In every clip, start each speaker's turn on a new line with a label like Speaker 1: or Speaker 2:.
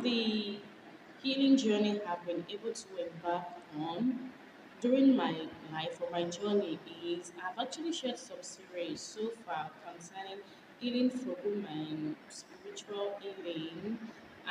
Speaker 1: the healing journey I've been able to embark on during my life or my journey is I've actually shared some series so far concerning healing for women, spiritual healing,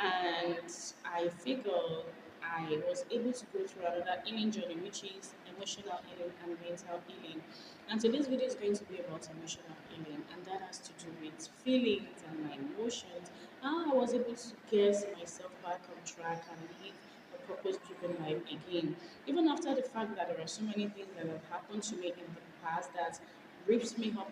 Speaker 1: and I figured I was able to go through another healing journey, which is emotional healing and mental healing. And today's video is going to be about emotional healing, and that has to do with feelings and my emotions, how I was able to get myself back on track and live a purpose driven life again. Even after the fact that there are so many things that have happened to me in the past that rips me up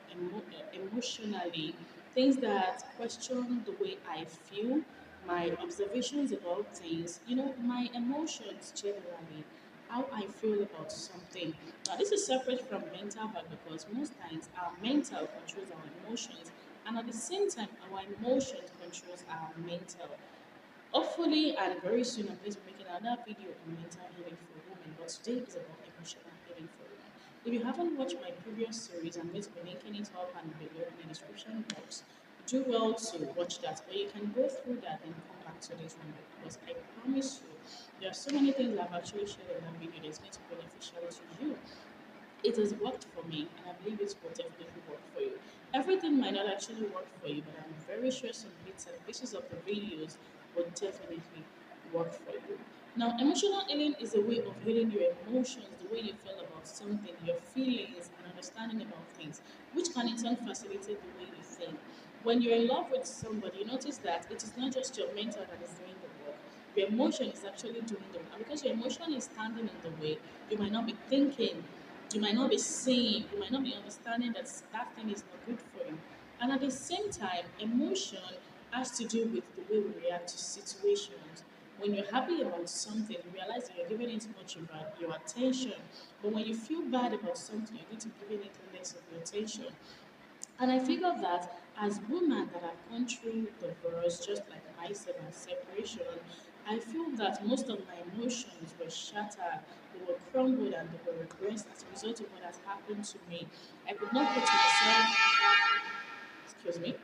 Speaker 1: emotionally, things that question the way I feel, my observations about things, my emotions generally, how I feel about something. Now, this is separate from mental health because most times our mental controls our emotions, and at the same time, our emotions controls our mental. Hopefully, and very soon, I'm going to be making another video on mental healing for women, but today is about emotional healing for women. If you haven't watched my previous series, I'm going to be linking it up and below in the description box. Do well to watch that, or you can go through that and come back to this one because I promise you, there are so many things I've actually shared in that video that's going to be beneficial to you. It has worked for me, and I believe it will definitely work for you. Everything might not actually work for you, but I'm very sure some bits and pieces of the videos will definitely work for you. Now, emotional healing is a way of healing your emotions, the way you feel about something, your feelings, and understanding about things, which can in turn facilitate the way you think. When you're in love with somebody, you notice that it is not just your mental that is doing the work. Your emotion is actually doing the work. And because your emotion is standing in the way, you might not be thinking, you might not be seeing, you might not be understanding that that thing is not good for you. And at the same time, emotion has to do with the way we react to situations. When you're happy about something, you realize that you're giving it much of your attention. But when you feel bad about something, you're going to give it less of your attention. And I figured that as women that have gone through divorce, just like myself and separation, I feel that most of my emotions were shattered, they were crumbled, and they were regressed as a result of what has happened to me. I could not put myself, excuse me,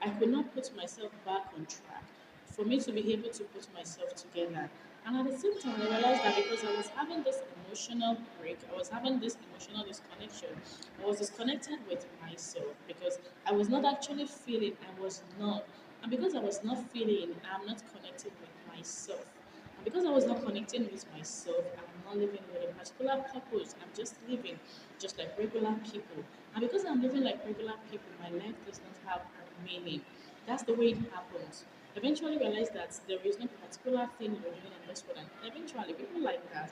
Speaker 1: I could not put myself back on track for me to be able to put myself together. And at the same time, I realized that because I was having this emotional break, I was having this emotional disconnection, I was disconnected with myself because I was not actually feeling, I was not. And because I was not feeling, I'm not connected with myself. And because I was not connecting with myself, I'm not living with a particular purpose. I'm just living just like regular people. And because I'm living like regular people, my life does not have a meaning. That's the way it happens. Eventually realize that there is no particular thing you're doing in this world. And eventually people like that,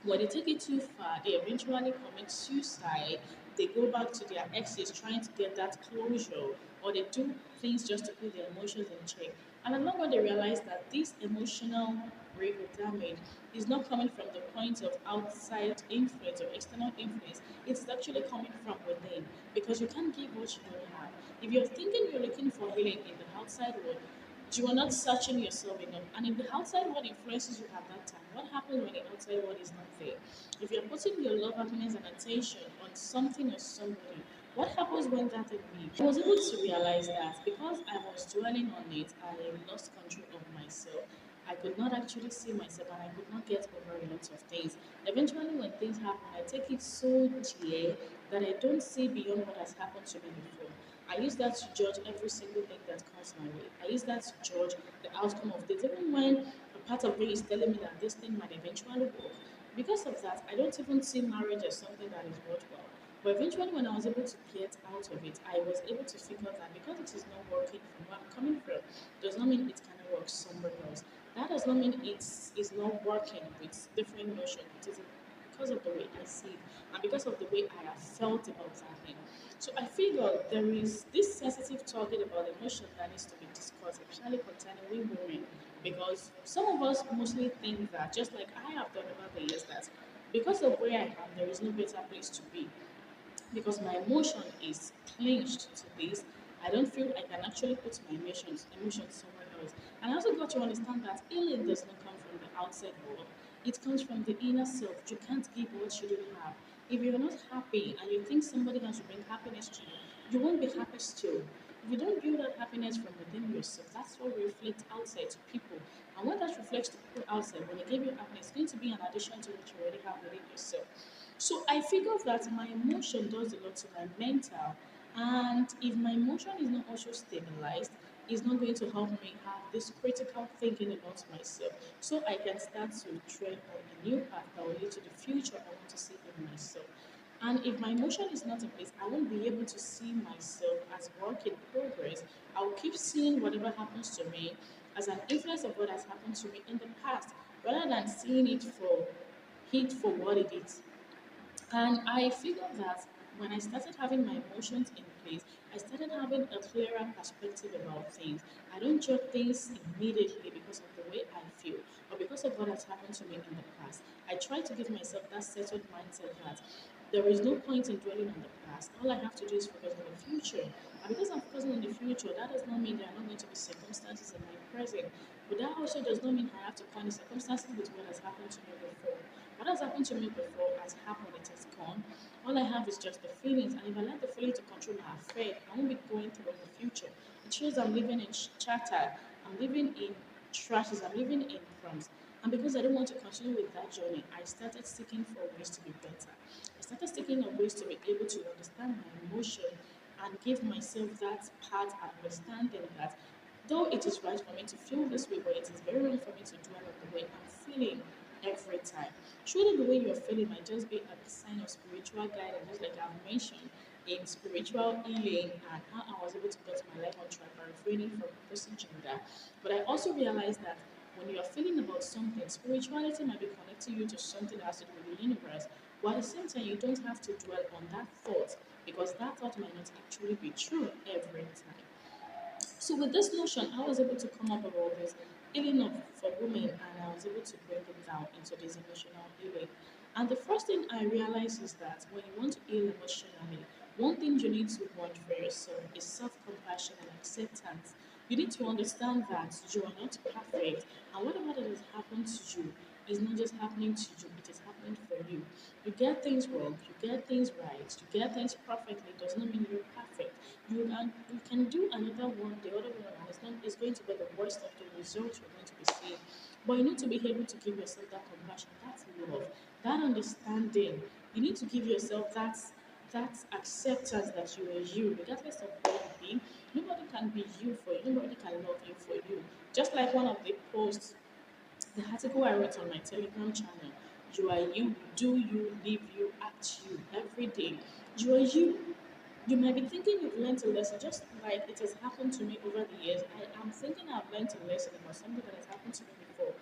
Speaker 1: when they take it too far, they eventually commit suicide. They go back to their exes trying to get that closure, or they do things just to put their emotions in check. And I know when they realize that this emotional break or damage is not coming from the point of outside influence or external influence, it's actually coming from within because you can't give what you don't have. If you're thinking you're looking for healing in the outside world, you are not searching yourself enough. And if the outside world influences you at that time, what happens when the outside world is not there? If you're putting your love, happiness, and attention on something or somebody, what happens when that thing leaves? I was able to realize that because I was dwelling on it, I lost control of myself. I could not actually see myself and I could not get over a lot of things. Eventually, when things happen, I take it so dear that I don't see beyond what has happened to me before. I use that to judge every single thing that comes my way. I use that to judge the outcome of things. Even when a part of me is telling me that this thing might eventually work, because of that, I don't even see marriage as something that is worthwhile. But eventually, when I was able to get out of it, I was able to figure that because it is not working from where I'm coming from, does not mean it cannot work somewhere else. That does not mean it's not working with different notions. It is because of the way I see it and because of the way I have felt about that thing. So I figure there is this sensitive talking about emotion that needs to be discussed, especially concerning we women, because some of us mostly think that, just like I have done over the years, that because of where I am, there is no better place to be because my emotion is clinched to this. I don't feel I can actually put my emotions somewhere else. And I also got to understand that healing does not come from the outside world. It comes from the inner self. You can't give what you don't have. If you're not happy and you think somebody has to bring happiness to you, you won't be happy still. If you don't build that happiness from within yourself, that's what reflects outside to people. And when that reflects to people outside, when they give you happiness, it's going to be an addition to what you already have within yourself. So I figure that my emotion does a lot to my mental, and if my emotion is not also stabilized, it's not going to help me have this critical thinking about myself. So I can start to tread on a new path that will lead to the future I want to see in myself. And if my emotion is not in place, I won't be able to see myself as work in progress. I'll keep seeing whatever happens to me as an influence of what has happened to me in the past, rather than seeing it for what it is. And I figured that when I started having my emotions in place, I started having a clearer perspective about things. I don't judge things immediately because of the way I feel or because of what has happened to me in the past. I try to give myself that settled mindset that there is no point in dwelling on the past. All I have to do is focus on the future. And because I'm focusing on the future, that does not mean there are not going to be circumstances in my present. But that also does not mean I have to find the circumstances with what has happened to me before. What has happened to me before has happened, it has gone. All I have is just the feelings, and if I let the feeling to control my affair, I won't be going through in the future. It shows I'm living in chatter, I'm living in trashes, I'm living in crumbs. And because I don't want to continue with that journey, I started seeking for ways to be better. I started seeking of ways to be able to understand my emotion and give myself that part and understanding that though it is right for me to feel this way, but it is very wrong for me to dwell on the way I'm feeling every time. Surely the way you're feeling might just be a sign of spiritual guidance, just like I've mentioned in spiritual healing and how I was able to get my life on track by refraining from opposite gender. But I also realized that when you are feeling about something, spirituality might be connecting you to something that has to do with the universe. While at the same time, you don't have to dwell on that thought because that thought might not actually be true every time. So with this notion, I was able to come up with all this healing of for women, and I was able to bring it down into this emotional healing. And the first thing I realized is that when you want to heal emotionally, one thing you need to want for yourself is self-compassion and acceptance. You need to understand that you are not perfect, and whatever that has happened to you is not just happening to you, it is happening for you. You get things wrong, you get things right, you get things perfectly, does not mean you're perfect. You can do another one, the other one, and it's going to be the worst of the results you're going to be seeing. But you need to be able to give yourself that compassion, that love, that understanding. You need to give yourself that acceptance that you are you, regardless of where you be. Nobody can be you for you. Nobody can love you for you. Just like one of the posts, the article I wrote on my Telegram channel, you are you, do you, live you, act you every day. You are you. You might be thinking you've learned a lesson, just like it has happened to me over the years. I am thinking I've learned a lesson about something that has happened to me before.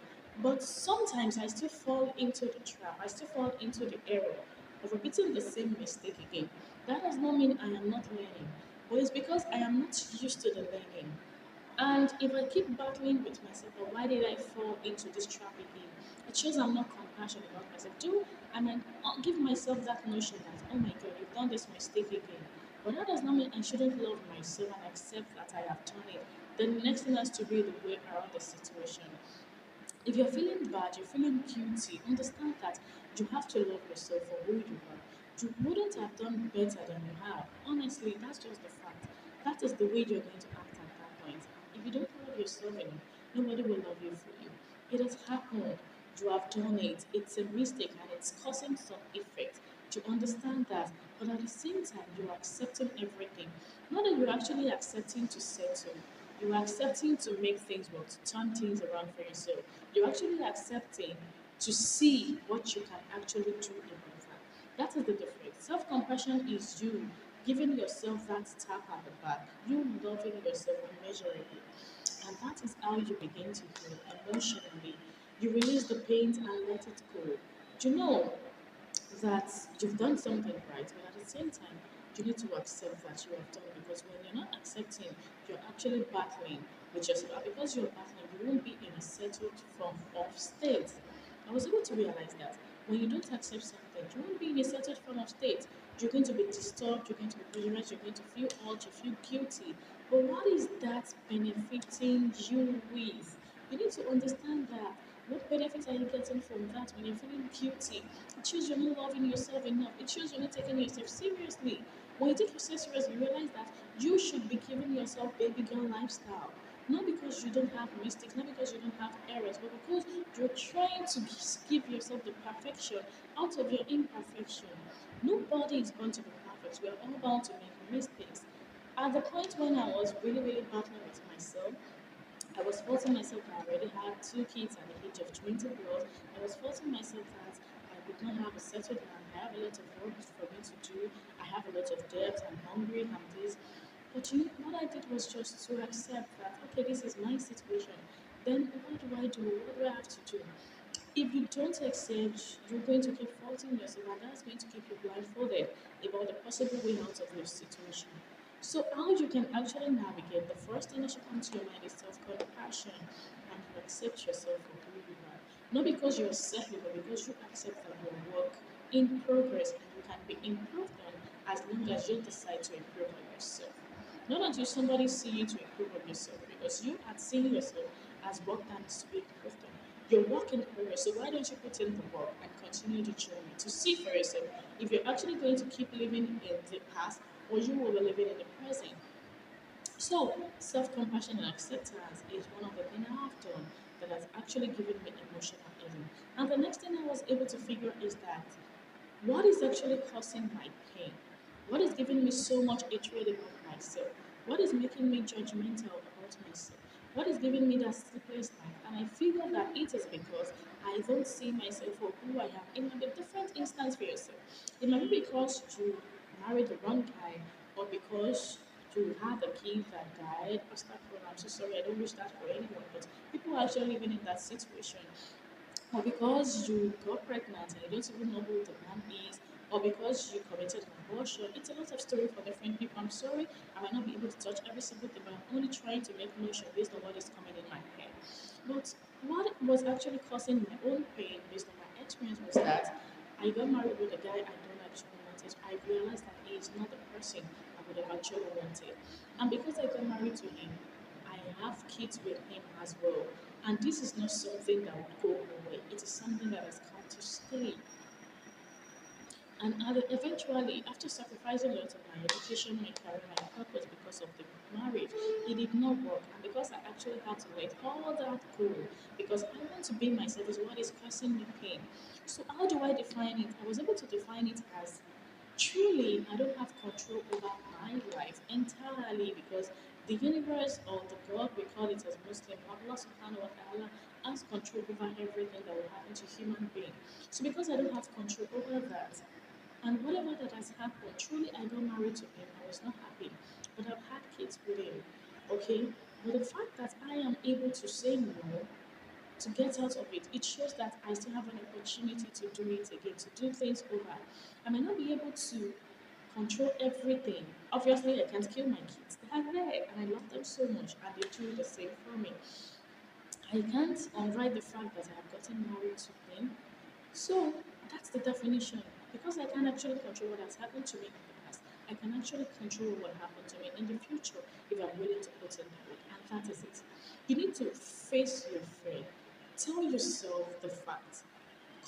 Speaker 1: But sometimes I still fall into the trap, I still fall into the error of repeating the same mistake again. That does not mean I am not learning, but it's because I am not used to the learning. And if I keep battling with myself, or why did I fall into this trap again? It shows I'm not compassionate about myself. Do I might give myself that notion that, oh my God, you've done this mistake again. But that does not mean I shouldn't love myself and accept that I have done it. The next thing has to be the way around the situation. If you're feeling bad, you're feeling guilty, understand that you have to love yourself for who you are. You wouldn't have done better than you have. Honestly, that's just the fact. That is the way you're going to act at that point. If you don't love yourself enough, nobody will love you for you. It has happened. You have done it. It's a mistake and it's causing some effect. To understand that, but at the same time, you're accepting everything. Not that you're actually accepting to settle, you're accepting to make things work, to turn things around for yourself. You're actually accepting to see what you can actually do about that. That is the difference. Self compassion is you giving yourself that tap at the back, you loving yourself immeasurably. And that is how you begin to heal emotionally. You release the pain and let it go. Do you know that you've done something right, but at the same time, you need to accept that you have done, because when you're not accepting, you're actually battling with yourself. And because you're battling, you won't be in a settled form of state. I was able to realize that when you don't accept something, you won't be in a settled form of state. You're going to be disturbed, you're going to be pressurized, you're going to feel odd, you feel guilty. But what is that benefiting you with? You need to understand that. What benefits are you getting from that when you're feeling guilty? It shows you're not loving yourself enough. It shows you're not taking yourself seriously. When you take yourself seriously, you realize that you should be giving yourself baby girl lifestyle. Not because you don't have mistakes, not because you don't have errors, but because you're trying to give yourself the perfection out of your imperfection. Nobody is born to be perfect. We are all bound to make mistakes. At the point when I was really, really battling with myself, I was forcing myself that I already had two kids at the age of 20 plus. I was forcing myself that I could not have a settled life. I have a lot of work for me to do. I have a lot of debt. I'm hungry. I'm this. But you know, what I did was just to accept that, okay, this is my situation. Then what do I do? What do I have to do? If you don't accept, you're going to keep faulting yourself, and that's going to keep you blindfolded about the possible way out of your situation. So, how you can actually navigate, the first thing that should come to your mind is self compassion, and you accept yourself for who you are. Not because you're selfish, but because you accept that your work in progress and you can be improved on as long as you decide to improve on yourself. Not until somebody see you to improve on yourself, because you are seeing yourself as work that needs to be improved on. You're work in progress, so why don't you put in the work and continue the journey to see for yourself if you're actually going to keep living in the past or you will be living in the present. So, self compassion and acceptance is one of the things I have done that has actually given me emotional healing. And the next thing I was able to figure is that what is actually causing my pain? What is giving me so much hatred about myself? What is making me judgmental about myself? What is giving me that sleepless night? And I figure that it is because I don't see myself for who I am. It might be a different instance for yourself. It might be because you married the wrong guy, or because you had a kid that died. I'm so sorry, I don't wish that for anyone, but people are actually living in that situation, or because you got pregnant and you don't even know who the man is, or because you committed an abortion. It's a lot of story for different people. I'm sorry, I might not be able to touch every single thing, but I'm only trying to make mention based on what is coming in my head. But what was actually causing my own pain based on my experience was that I got married with a guy I don't actually wanted. I realized that he is not the person I would have actually wanted. And because I got married to him, I have kids with him as well. And this is not something that would go away. It is something that has come to stay. And eventually, after sacrificing a lot of my education, my career, my purpose because of the marriage, it did not work. And because I actually had to let all that go, because I want to be myself, is what is causing me pain. So, how do I define it? I was able to define it as truly, I don't have control over my life entirely, because the universe, or the God we call it as Muslim, Allah subhanahu wa ta'ala, has control over everything that will happen to human being. So because I don't have control over that, and whatever that has happened, truly I got married to him, I was not happy. But I've had kids with him. Okay? But the fact that I am able to say no, to get out of it, it shows that I still have an opportunity to do it again, to do things over. I may not be able to control everything. Obviously, I can't kill my kids. They are there, and I love them so much, and they do the same for me. I can't unwrite the fact that I have gotten married to him. So that's the definition. Because I can't actually control what has happened to me in the past, I can actually control what happened to me in the future if I'm willing to put in the work. And that is it. You need to face your fear. Tell yourself the fact.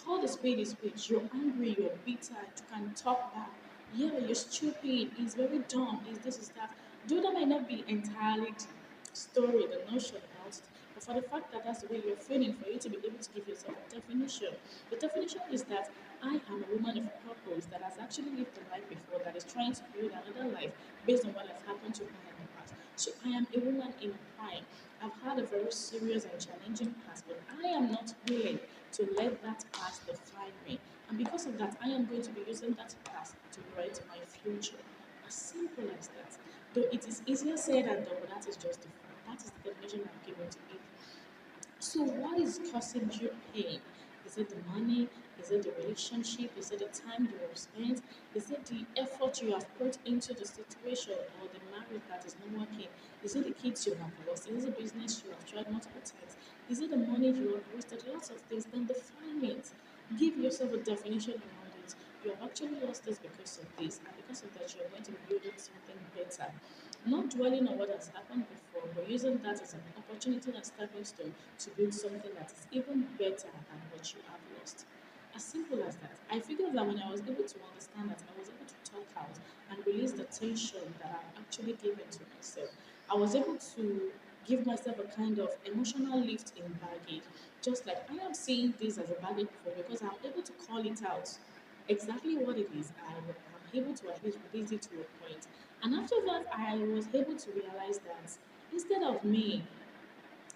Speaker 1: Call the spade a spade. You're angry, you're bitter, you can talk back. Yeah, you're stupid, it's very dumb, is this, is that. Though that might not be entirely the story, the notion about it, but for the fact that that's the way you're feeling, for you to be able to give yourself a definition. The definition is that I am a woman of purpose that has actually lived a life before, that is trying to build another life based on what has happened to her in the past. So I am a woman in prime. I've had a very serious and challenging past, but I am not willing to let that past define me. And because of that, I am going to be using that past to write my future. As simple as that. Though it is easier said than done, but that is just the fact. That is the definition I've given to it. So, what is causing you pain? Is it the money? Is it the relationship? Is it the time you have spent? Is it the effort you have put into the situation or the marriage that is not working? Is it the kids you have lost? Is it the business you have tried multiple times? Is it the money you have wasted? Lots of things. Then define it. Give yourself a definition around it. You have actually lost this because of this, and because of that, you are going to be building something better. Not dwelling on what has happened before, but using that as an opportunity and stepping stone to build something that is even better than what you have lost. As simple as that. I figured that when I was able to understand that, I was able to talk out and release the tension that I'm actually giving to myself. I was able to give myself a kind of emotional lift in baggage. Just like I am seeing this as a baggage before because I'm able to call it out exactly what it is. I'm able to at least release it to a point. And after that, I was able to realize that instead of me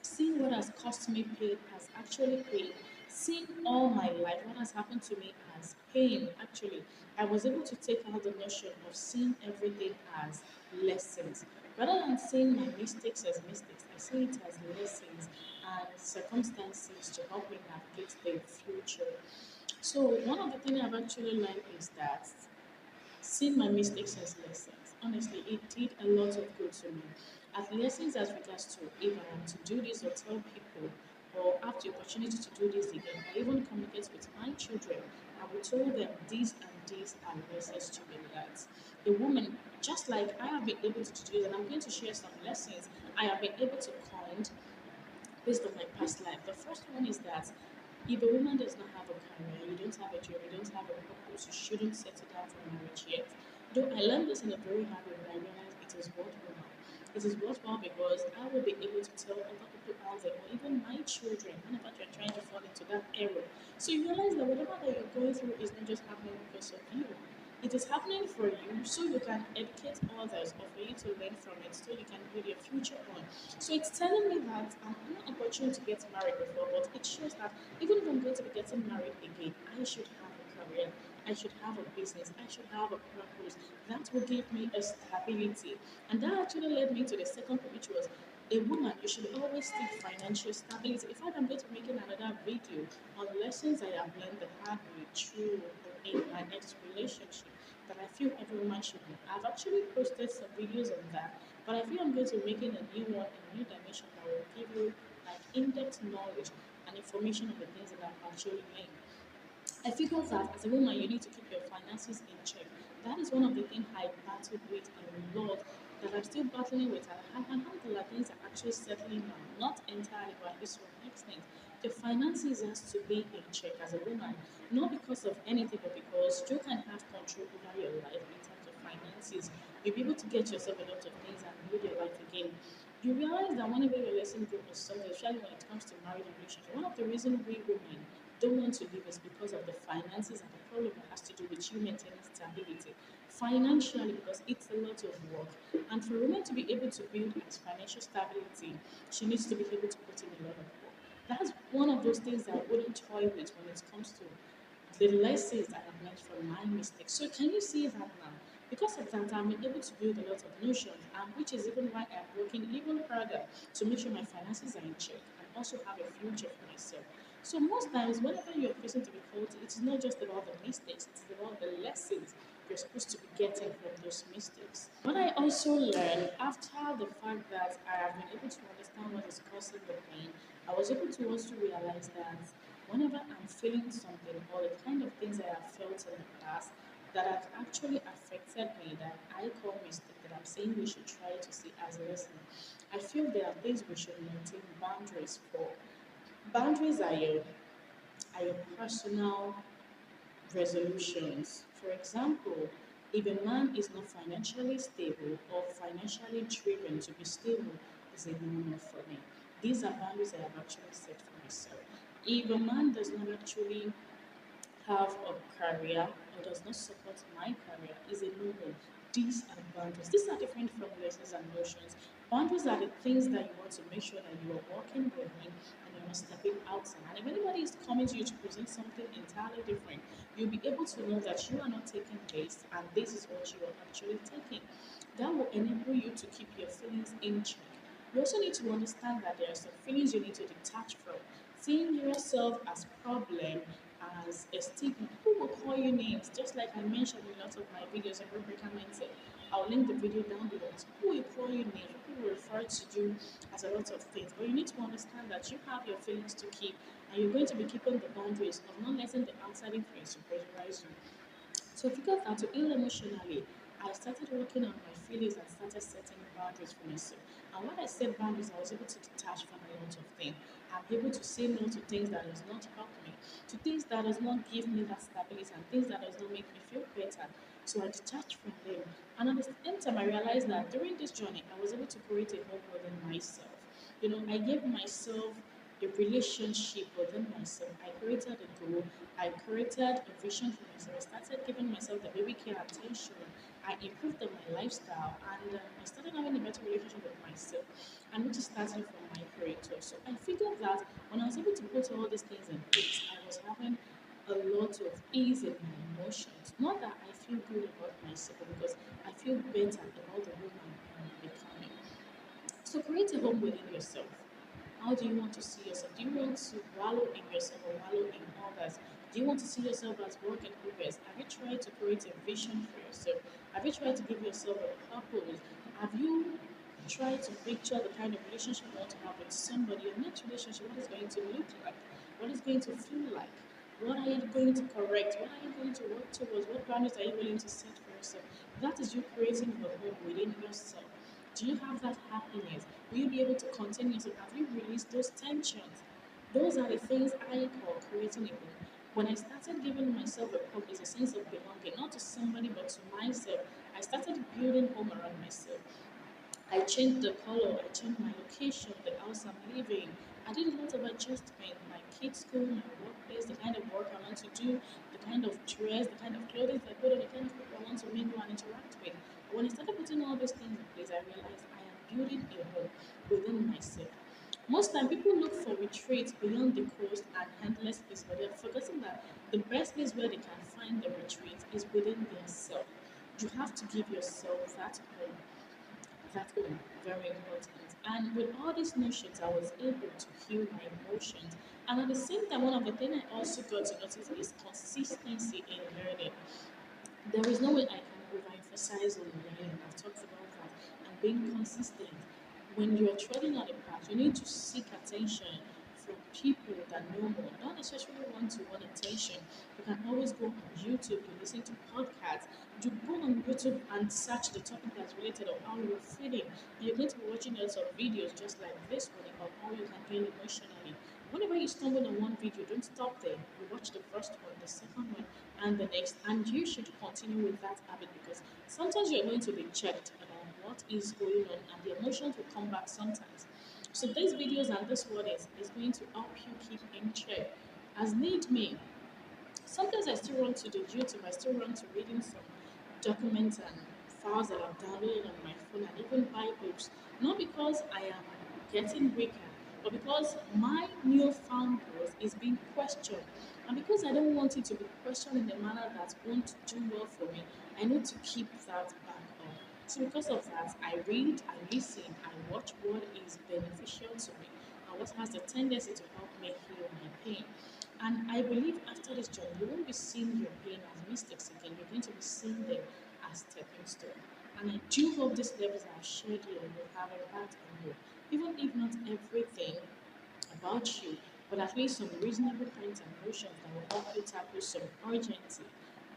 Speaker 1: seeing what has cost me pain as actually pain, seeing all my life what has happened to me as pain, actually, I was able to take out the notion of seeing everything as lessons. Rather than seeing my mistakes as mistakes, I see it as lessons and circumstances to help me navigate the future. So one of the things I've actually learned is that seeing my mistakes as lessons. Honestly, it did a lot of good to me. As lessons as regards to if I am to do this or tell people or have the opportunity to do this again, or even communicate with my children, I will tell them these and these are lessons to be learned. A woman, just like I have been able to do this, and I'm going to share some lessons I have been able to coin based on my past life. The first one is that if a woman does not have a career, you don't have a job, you don't have a purpose, you shouldn't settle down for marriage yet. Though I learned this in a very hard way, but I realized it is worthwhile. It is worthwhile because I will be able to tell other people out there, or even my children, whenever they're trying to fall into that error. So you realize that whatever that you're going through is not just happening because of you. It is happening for you so you can educate others or for you to learn from it so you can build your future on. So it's telling me that I'm not opportune to get married before, but it shows that even if I'm going to be getting married again, I should have a career. I should have a business. I should have a purpose. That will give me a stability. And that actually led me to the second point, which was a woman, you should always seek financial stability. In fact, I'm going to be making another video on lessons I have learned the hard way through in my next relationship that I feel every woman should know. I've actually posted some videos on that, but I feel I'm going to be making a new one, a new dimension that will give you like in-depth knowledge and information on the things that I've actually learned. I figure that as a woman, you need to keep your finances in check. That is one of the things I battled with a lot, that I'm still battling with. And how things are actually settling down, not entirely, but at least to an extent. Your finances has to be in check as a woman, not because of anything, but because you can have control over your life in terms of finances. You'll be able to get yourself a lot of things and build your life again. You realize that whenever you're listening to a song, especially when it comes to marriage and relationship, one of the reasons we women don't want to leave is because of the finances and the problem that has to do with you maintaining stability. Financially, because it's a lot of work. And for a woman to be able to build its financial stability, she needs to be able to put in a lot of work. That's one of those things that I wouldn't toy with when it comes to the lessons I have learned from my mistakes. So can you see that now? Because of that, I'm able to build a lot of notions, and which is even why I'm working even harder to make sure my finances are in check and also have a future for myself. So most times, whenever you're facing difficulty, it's not just about the mistakes; it's about the lessons you're supposed to be getting from those mistakes. What I also learned after the fact that I have been able to understand what is causing the pain, I was able to also realize that whenever I'm feeling something or the kind of things I have felt in the past that have actually affected me that I call mistake that I'm saying we should try to see as a lesson. I feel there are things we should maintain boundaries for. Boundaries are your personal resolutions. For example, if a man is not financially stable or financially driven to be stable, is a no-no for me. These are boundaries I have actually set for myself. If a man does not actually have a career or does not support my career is a no-no. These are boundaries. These are different from lessons and notions. Boundaries are the things that you want to make sure that you are working within and you're not stepping outside. And if anybody is coming to you to present something entirely different, you'll be able to know that you are not taking this and this is what you are actually taking. That will enable you to keep your feelings in check. You also need to understand that there are some feelings you need to detach from. Seeing yourself as problem, as a stigma, people will call you names, just like I mentioned in lots of my videos on Heartbreak mindset. I'll link the video down below. So people will call you names, people will refer to you as a lot of things. But you need to understand that you have your feelings to keep and you're going to be keeping the boundaries of not letting the outside influence to pressurize you. So because that to heal emotionally, I started working on my feelings and started setting boundaries for myself. And when I set boundaries, I was able to detach from a lot of things. I'm able to say no to things that does not help me, to things that does not give me that stability and things that does not make me feel better. So I detached from them. And at the same time, I realized that during this journey, I was able to create a home within myself. I gave myself a relationship within myself. I created a goal. I created a vision for myself. I started giving myself the baby care attention. I improved on my lifestyle, and I started having a better relationship with myself, and which is starting from my creator. So I figured that when I was able to put all these things in place, I was having a lot of ease in my emotions. Not that I feel good about myself, because I feel better about the woman I'm becoming. So create a home within yourself. How do you want to see yourself? Do you want to wallow in yourself or wallow in others? Do you want to see yourself as work in progress? Have you tried to create a vision for yourself? Have you tried to give yourself a purpose? Have you tried to picture the kind of relationship you want to have with somebody? Your next relationship, what is going to look like? What is going to feel like? What are you going to correct? What are you going to work towards? What boundaries are you willing to set for yourself? That is you creating your home within yourself. Do you have that happiness? Will you be able to contain yourself? Have you released those tensions? Those are the things I call creating a home. When I started giving myself a purpose, a sense of belonging, not to somebody but to myself, I started building home around myself. I changed the color, I changed my location, the house I'm living. I did a lot of adjustment. My kids' school, my workplace, the kind of work I want to do, the kind of dress, the kind of clothing I put on, the kind of people I want to mingle and interact with. When I started putting all those things in place, I realized I am building a home within myself. Most time people look for retreats beyond the coast and endless space, but they're forgetting that the best place where they can find the retreat is within their self. You have to give yourself that home. That's very important. And with all these notions, I was able to heal my emotions. And at the same time, one of the things I also got to notice is consistency in learning. There is no way I can overemphasize on learning. I've talked about that. And being consistent. When you're treading on a path, you need to seek attention from people that know more. Not necessarily one-to-one attention. You can always go on YouTube, you listen to podcasts, you go on YouTube and search the topic that's related on how you're feeling. And you're going to be watching lots of videos just like this one about how you can heal emotionally. Whenever you stumble on one video, don't stop there. You watch the first one, the second one, and the next, and you should continue with that habit, because sometimes you're going to be checked about what is going on, and the emotions will come back sometimes. So these videos and this word is going to help you keep in check. As need me, sometimes I still run to the YouTube, I still run to reading some documents and files that I've downloaded on my phone, and even buy books. Not because I am getting weaker, but because my newfound growth is being questioned. And because I don't want it to be questioned in a manner that won't do well for me, I need to keep that back up. So because of that, I read, I listen, I watch what is beneficial to me and what has the tendency to help me heal my pain. And I believe after this journey, you won't be seeing your pain as mistakes again. You're going to be seeing them as stepping stone. And I do hope these levels I've shared here will have impact on you. Even if not everything about you, but at least some reasonable points and notions that will help you tackle some urgency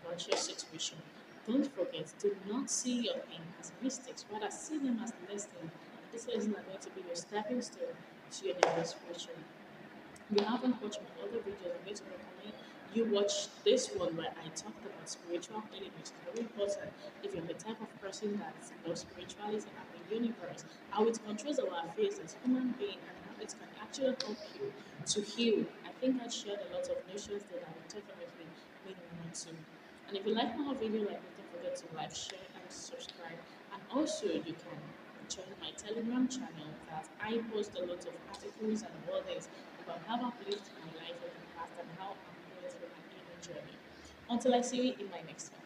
Speaker 1: about your situation. Don't forget, do not see your pain as mistakes, rather see them as lessons. And these lessons are going to be your stepping stone to your next future. If you haven't watched my other videos, I'm going to recommend you watch this one where I talked about spiritual healing, which is very important if you're the type of person that loves spirituality and the universe, how it controls our affairs as human beings, and how it can actually help you to heal. I think I shared a lot of notions that I will definitely make you want to. And if you like my video like this, don't forget to like, share, and subscribe. And also, you can join my Telegram channel that I post a lot of articles and wordings about how I've lived my life in the past and how I'm going through my inner journey. Until I see you in my next one.